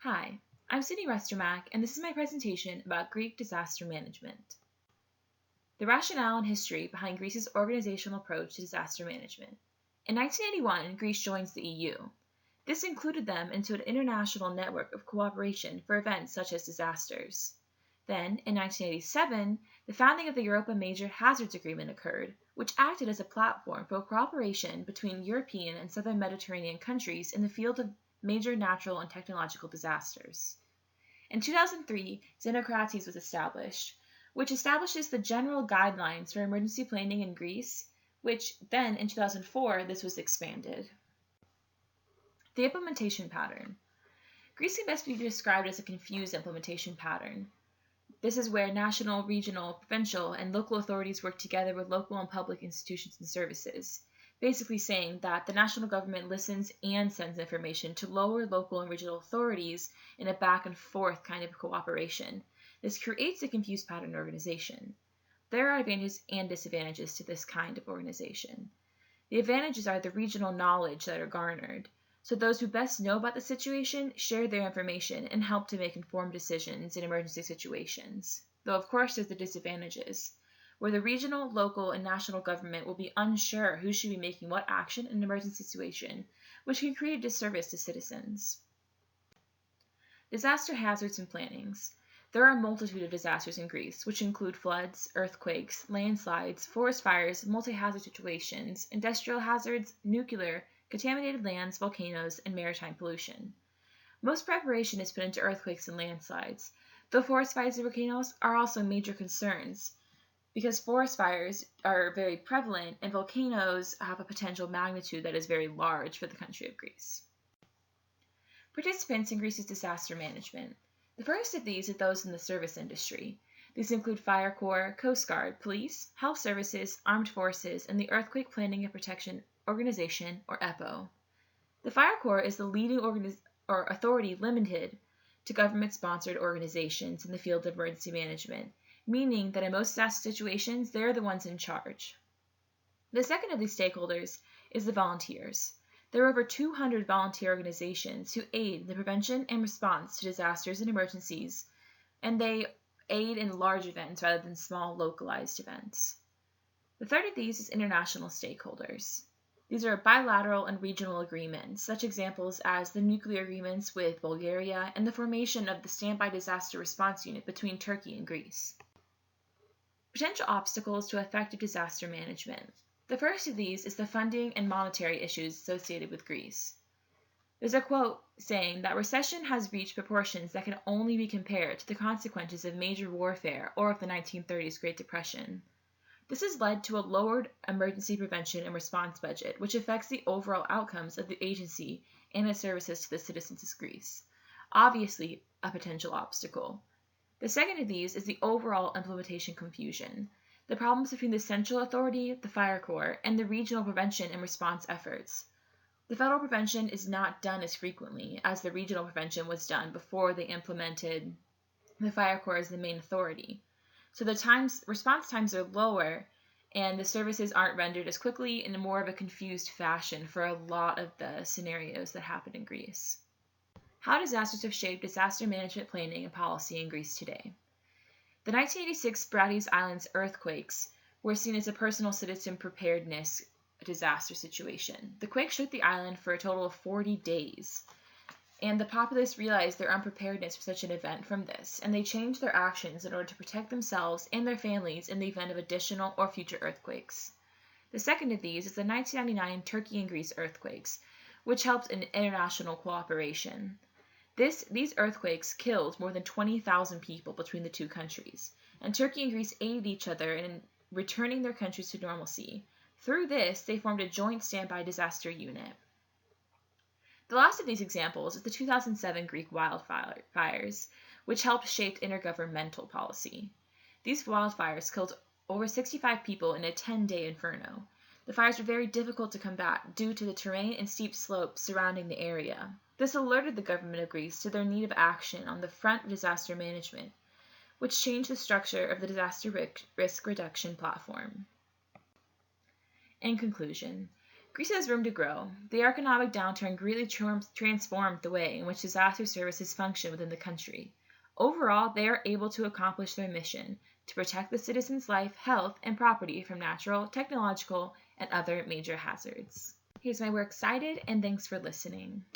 Hi, I'm Sydney Ruster-Mack, and this is my presentation about Greek disaster management. The rationale and history behind Greece's organizational approach to disaster management. In 1981, Greece joins the EU. This included them into an international network of cooperation for events such as disasters. Then, in 1987, the founding of the Europa Major Hazards Agreement occurred, which acted as a platform for cooperation between European and Southern Mediterranean countries in the field of major natural and technological disasters. In 2003, Xenocrates was established, which establishes the general guidelines for emergency planning in Greece, which then, in 2004, this was expanded. The implementation pattern. Greece can best be described as a confused implementation pattern. This is where national, regional, provincial, and local authorities work together with local and public institutions and services, basically saying that the national government listens and sends information to lower local and regional authorities in a back and forth kind of cooperation. This creates a confused pattern organization. There are advantages and disadvantages to this kind of organization. The advantages are the regional knowledge that are garnered. So those who best know about the situation share their information and help to make informed decisions in emergency situations. Though of course there's the disadvantages, where the regional, local, and national government will be unsure who should be making what action in an emergency situation, which can create a disservice to citizens. Disaster hazards and plannings. There are a multitude of disasters in Greece, which include floods, earthquakes, landslides, forest fires, multi-hazard situations, industrial hazards, nuclear, contaminated lands, volcanoes, and maritime pollution. Most preparation is put into earthquakes and landslides, though forest fires and volcanoes are also major concerns because forest fires are very prevalent and volcanoes have a potential magnitude that is very large for the country of Greece. Participants in Greece's disaster management. The first of these are those in the service industry. These include Fire Corps, Coast Guard, police, health services, armed forces, and the Earthquake Planning and Protection Organization, or EPO. The Fire Corps is the leading authority limited to government-sponsored organizations in the field of emergency management, meaning that in most disaster situations, they're the ones in charge. The second of these stakeholders is the volunteers. There are over 200 volunteer organizations who aid in the prevention and response to disasters and emergencies, and they aid in large events rather than small localized events. The third of these is international stakeholders. These are bilateral and regional agreements, such examples as the nuclear agreements with Bulgaria and the formation of the Standby Disaster Response Unit between Turkey and Greece. Potential obstacles to effective disaster management. The first of these is the funding and monetary issues associated with Greece. There's a quote saying that recession has reached proportions that can only be compared to the consequences of major warfare or of the 1930s Great Depression. This has led to a lowered emergency prevention and response budget, which affects the overall outcomes of the agency and its services to the citizens of Greece. Obviously, a potential obstacle. The second of these is the overall implementation confusion. The problems between the central authority, the Fire Corps, and the regional prevention and response efforts. The federal prevention is not done as frequently as the regional prevention was done before they implemented the Fire Corps as the main authority. So the response times are lower, and the services aren't rendered as quickly in more of a confused fashion for a lot of the scenarios that happen in Greece. How disasters have shaped disaster management planning and policy in Greece today. The 1986 Brades Islands earthquakes were seen as a personal citizen preparedness disaster situation. The quake shook the island for a total of 40 days. And the populace realized their unpreparedness for such an event from this, and they changed their actions in order to protect themselves and their families in the event of additional or future earthquakes. The second of these is the 1999 Turkey and Greece earthquakes, which helped in international cooperation. These earthquakes killed more than 20,000 people between the two countries, and Turkey and Greece aided each other in returning their countries to normalcy. Through this, they formed a joint standby disaster unit. The last of these examples is the 2007 Greek wildfires, which helped shape intergovernmental policy. These wildfires killed over 65 people in a 10-day inferno. The fires were very difficult to combat due to the terrain and steep slopes surrounding the area. This alerted the government of Greece to their need of action on the front of disaster management, which changed the structure of the disaster risk reduction platform. In conclusion, Greece has room to grow. The economic downturn greatly transformed the way in which disaster services function within the country. Overall, they are able to accomplish their mission to protect the citizens' life, health, and property from natural, technological, and other major hazards. Here's my works cited, and thanks for listening.